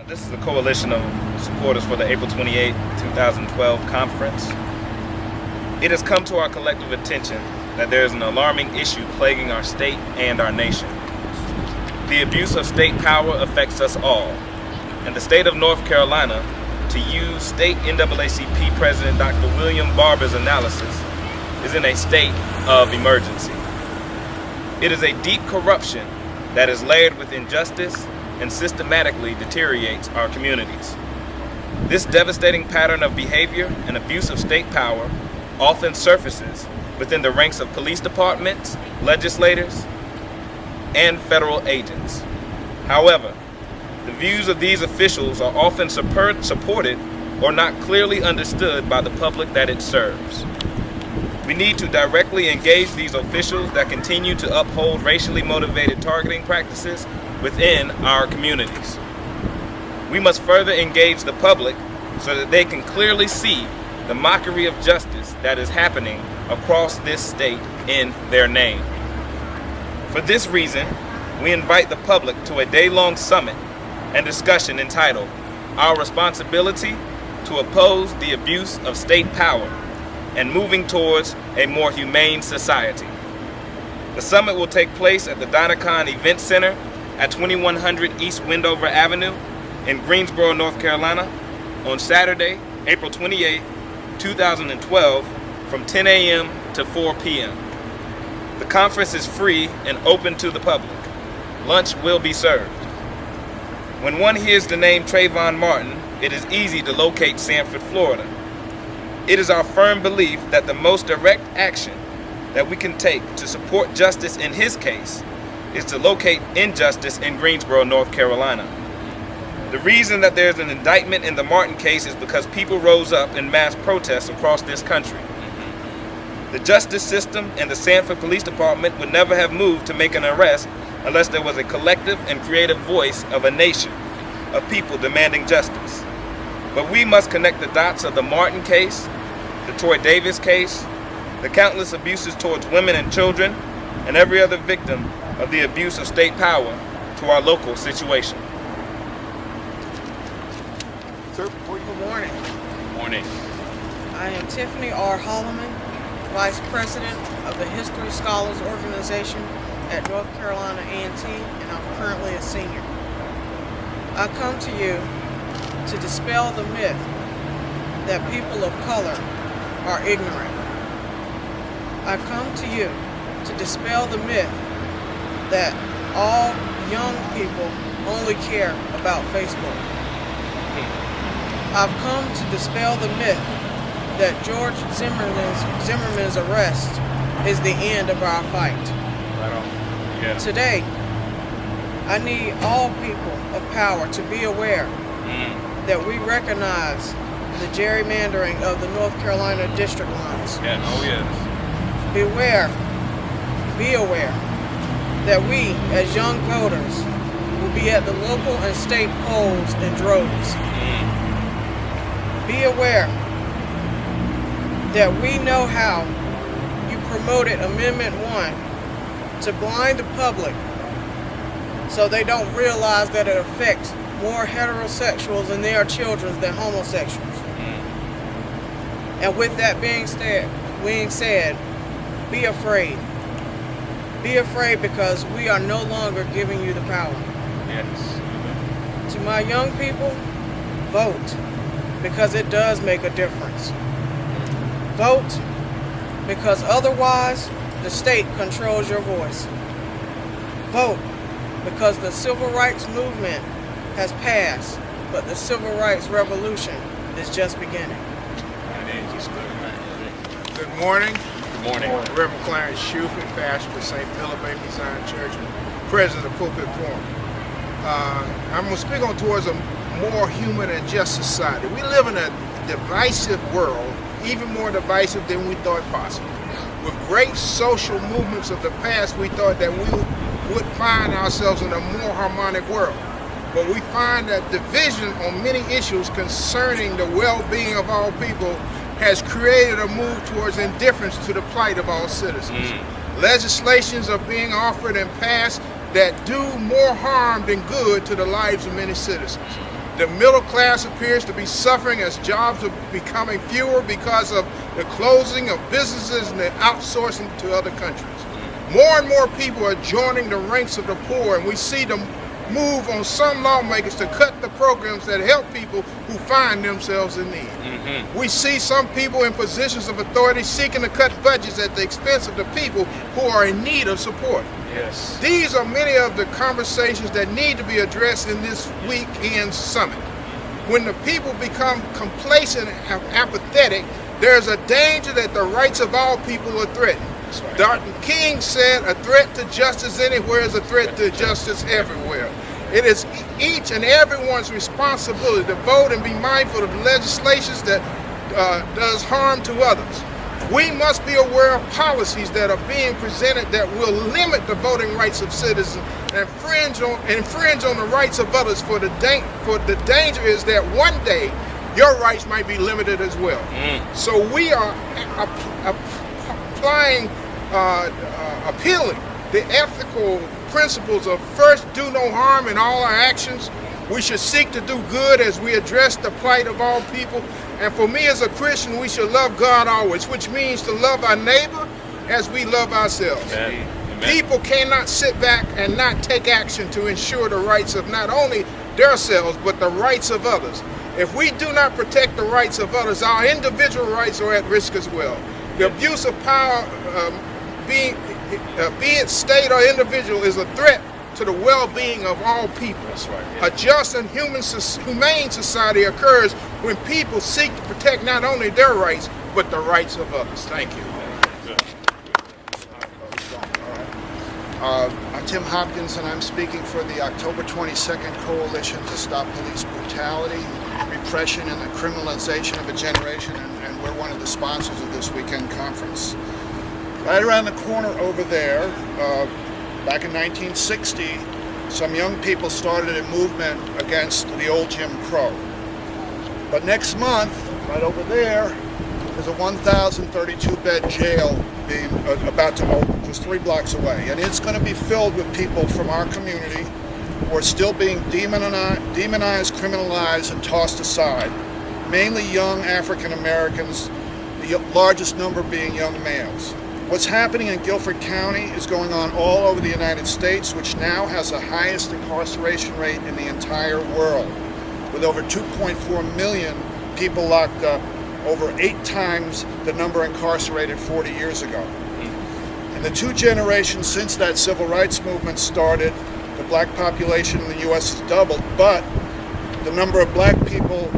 This is a coalition of supporters for the April 28, 2012 conference. It has come to our collective attention that there is an alarming issue plaguing our state and our nation. The abuse of state power affects us all, and the state of North Carolina, to use state NAACP President Dr. Barber's analysis, is in a state of emergency. It is a deep corruption that is layered with injustice and systematically deteriorates our communities. This devastating pattern of behavior and abuse of state power often surfaces within the ranks of police departments, legislators, and federal agents. However, the views of these officials are often supported or not clearly understood by the public that it serves. We need to directly engage these officials that continue to uphold racially motivated targeting practices within our communities. We must further engage the public so that they can clearly see the mockery of justice that is happening across this state in their name. For this reason, we invite the public to a day-long summit and discussion entitled, "Our Responsibility to Oppose the Abuse of State Power and Moving Towards a More Humane Society." The summit will take place at the Dynacon Event Center at 2100 East Wendover Avenue in Greensboro, North Carolina on Saturday, April 28, 2012 from 10 a.m. to 4 p.m. The conference is free and open to the public. Lunch will be served. When one hears the name Trayvon Martin, it is easy to locate Sanford, Florida. It is our firm belief that the most direct action that we can take to support justice in his case is to locate injustice in Greensboro, North Carolina. The reason that there's an indictment in the Martin case is because people rose up in mass protests across this country. The justice system and the Sanford Police Department would never have moved to make an arrest unless there was a collective and creative voice of a nation of people demanding justice. But we must connect the dots of the Martin case, the Troy Davis case, the countless abuses towards women and children, and every other victim of the abuse of state power to our local situation. Sir, good morning. Good morning. I am Tiffany R. Holloman, Vice President of the History Scholars Organization at North Carolina A&T, and I'm currently a senior. I come to you to dispel the myth that people of color are ignorant. I come to you to dispel the myth that all young people only care about Facebook. I've come to dispel the myth that George Zimmerman's arrest is the end of our fight. Right on. Yeah. Today, I need all people of power to be aware that we recognize the gerrymandering of the North Carolina district lines. Yes. Oh, yes. Be aware that we, as young voters, will be at the local and state polls in droves. Be aware that we know how you promoted Amendment 1 to blind the public so they don't realize that it affects more heterosexuals and their children than homosexuals. And with that being said, be afraid. Be afraid because we are no longer giving you the power. Yes. To my young people, vote because it does make a difference. Vote because otherwise the state controls your voice. Vote because the civil rights movement has passed, but the civil rights revolution is just beginning. Good morning. Good morning. Reverend Clarence Shuford, pastor of St. Philip A.M. Zion Church and president of Pulpit Forum. I'm going to speak on towards a more human and just society. We live in a divisive world, even more divisive than we thought possible. With great social movements of the past, we thought that we would find ourselves in a more harmonic world. But we find that division on many issues concerning the well-being of all people has created a move towards indifference to the plight of all citizens. Legislations are being offered and passed that do more harm than good to the lives of many citizens. The middle class appears to be suffering as jobs are becoming fewer because of the closing of businesses and the outsourcing to other countries. More and more people are joining the ranks of the poor, and we see the move on some lawmakers to cut the programs that help people who find themselves in need. We see some people in positions of authority seeking to cut budgets at the expense of the people who are in need of support. Yes. These are many of the conversations that need to be addressed in this weekend's summit. When the people become complacent and apathetic, there's a danger that the rights of all people are threatened. Right. Dr. King said, "A threat to justice anywhere is a threat to justice everywhere." It is each and everyone's responsibility to vote and be mindful of legislation that does harm to others. We must be aware of policies that are being presented that will limit the voting rights of citizens and infringe on the rights of others. For the danger is that one day your rights might be limited as well. So we are appealing the ethical principles of first, do no harm in all our actions. We should seek to do good as we address the plight of all people. And for me as a Christian, we should love God always, which means to love our neighbor as we love ourselves. Amen. People cannot sit back and not take action to ensure the rights of not only themselves, but the rights of others. If we do not protect the rights of others, our individual rights are at risk as well. The abuse of power, be it state or individual, is a threat to the well-being of all people. That's right. Yeah. A just and humane society occurs when people seek to protect not only their rights, but the rights of others. Thank you. I'm Tim Hopkins, and I'm speaking for the October 22nd Coalition to Stop Police Brutality, Repression, and the Criminalization of a Generation, and we're one of the sponsors of this weekend conference. Right around the corner over there, back in 1960, some young people started a movement against the old Jim Crow. But next month, right over there, there's a 1,032-bed jail being about to open just 3 blocks away. And it's going to be filled with people from our community who are still being demonized, criminalized, and tossed aside. Mainly young African Americans, the largest number being young males. What's happening in Guilford County is going on all over the United States, which now has the highest incarceration rate in the entire world, with over 2.4 million people locked up, over 8 times the number incarcerated 40 years ago. In the 2 generations since that civil rights movement started, the black population in the U.S. has doubled, but the number of black people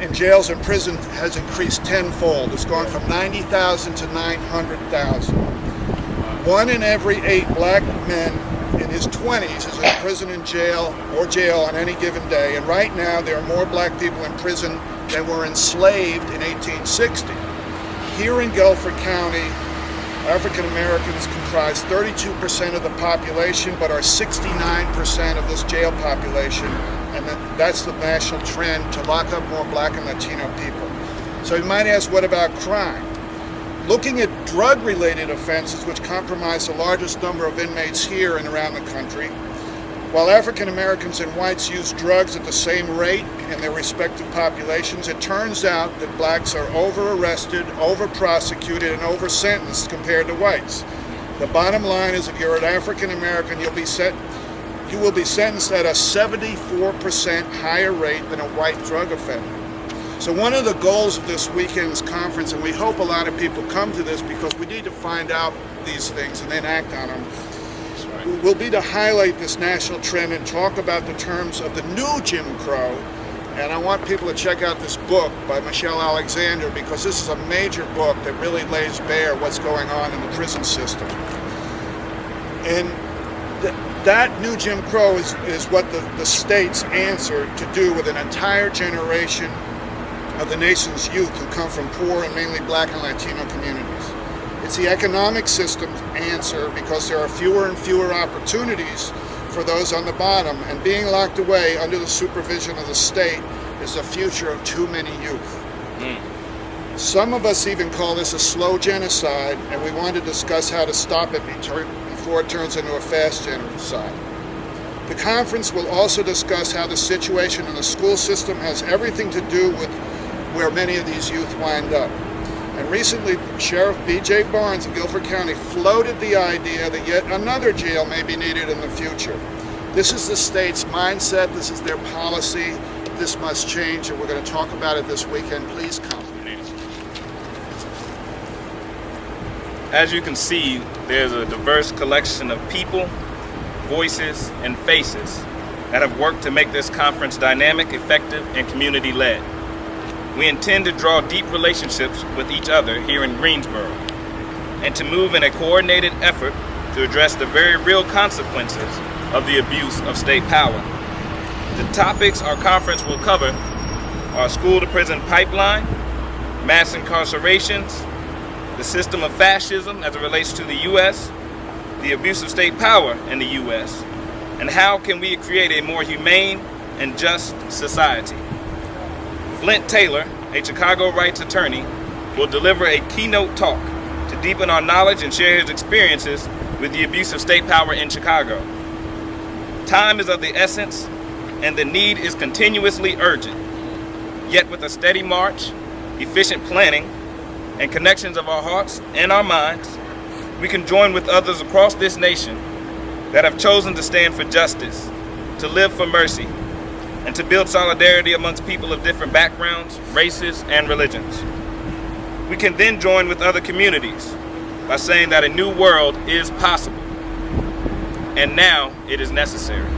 in jails and prisons has increased tenfold. It's gone from 90,000 to 900,000. 1 in every 8 black men in his 20s is in prison and jail on any given day. And right now there are more black people in prison than were enslaved in 1860. Here in Guilford County, African Americans comprise 32% of the population, but are 69% of this jail population. And that's the national trend, to lock up more black and Latino people. So you might ask, what about crime? Looking at drug-related offenses, which comprise the largest number of inmates here and around the country, while African Americans and whites use drugs at the same rate in their respective populations, it turns out that blacks are over-arrested, over-prosecuted, and over-sentenced compared to whites. The bottom line is, if you're an African American, you will be sentenced at a 74% higher rate than a white drug offender. So one of the goals of this weekend's conference, and we hope a lot of people come to this because we need to find out these things and then act on them, will be to highlight this national trend and talk about the terms of the new Jim Crow. And I want people to check out this book by Michelle Alexander, because this is a major book that really lays bare what's going on in the prison system. And that new Jim Crow is what the state's answer to do with an entire generation of the nation's youth who come from poor and mainly black and Latino communities. It's the economic system's answer, because there are fewer and fewer opportunities for those on the bottom, and being locked away under the supervision of the state is the future of too many youth. Some of us even call this a slow genocide, and we want to discuss how to stop it before it turns into a fast genocide. The conference will also discuss how the situation in the school system has everything to do with where many of these youth wind up. And recently, Sheriff B.J. Barnes of Guilford County floated the idea that yet another jail may be needed in the future. This is the state's mindset, this is their policy, this must change, and we're going to talk about it this weekend. Please come. As you can see, there's a diverse collection of people, voices, and faces that have worked to make this conference dynamic, effective, and community-led. We intend to draw deep relationships with each other here in Greensboro and to move in a coordinated effort to address the very real consequences of the abuse of state power. The topics our conference will cover are school-to-prison pipeline, mass incarcerations, the system of fascism as it relates to the U.S., the abuse of state power in the U.S., and how can we create a more humane and just society. Flint Taylor, a Chicago rights attorney, will deliver a keynote talk to deepen our knowledge and share his experiences with the abuse of state power in Chicago. Time is of the essence, and the need is continuously urgent. Yet with a steady march, efficient planning, and connections of our hearts and our minds, we can join with others across this nation that have chosen to stand for justice, to live for mercy, and to build solidarity amongst people of different backgrounds, races, and religions. We can then join with other communities by saying that a new world is possible, and now it is necessary.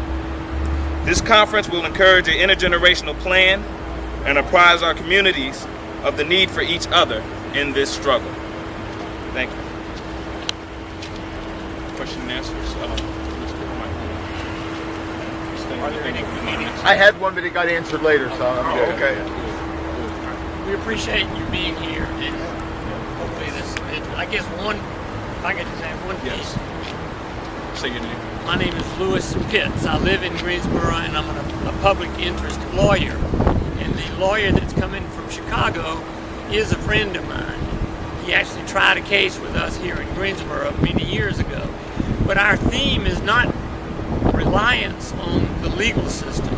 This conference will encourage an intergenerational plan and apprise our communities of the need for each other in this struggle. Thank you. Question and answers. Are there any comments? I had one, but it got answered later, so I'm good. Okay. We appreciate you being here, and hopefully I guess if I could just have one piece. Say your name. My name is Lewis Pitts. I live in Greensboro, and I'm a public interest lawyer. And the lawyer that's coming from Chicago is a friend of mine. He actually tried a case with us here in Greensboro many years ago. But our theme is not reliance on the legal system.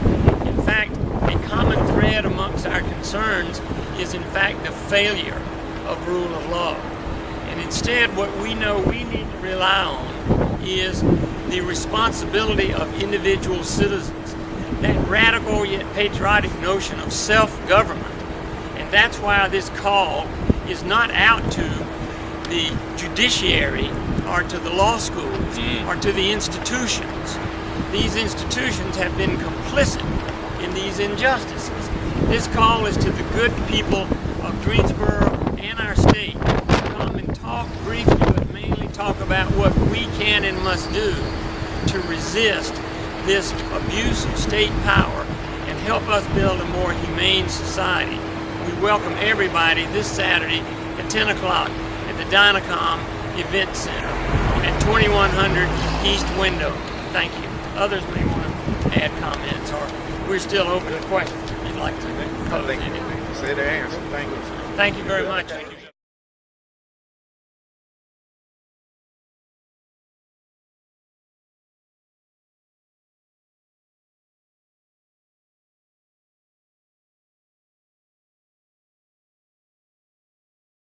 In fact, a common thread amongst our concerns is in fact the failure of rule of law. And instead what we know we need to rely on is the responsibility of individual citizens, that radical yet patriotic notion of self-government. And that's why this call is not out to the judiciary or to the law schools or to the institutions. These institutions have been complicit in these injustices. This call is to the good people of Greensboro and our state to come and talk briefly, but mainly talk about what we can and must do to resist this abuse of state power and help us build a more humane society. We welcome everybody this Saturday at 10 o'clock at the Dynacon Event Center at 2100 East Wendover. Thank you. Others may want to add comments, or we're still open to questions if you'd like to pose anything. Say the answer. Thank you. Thank you very much.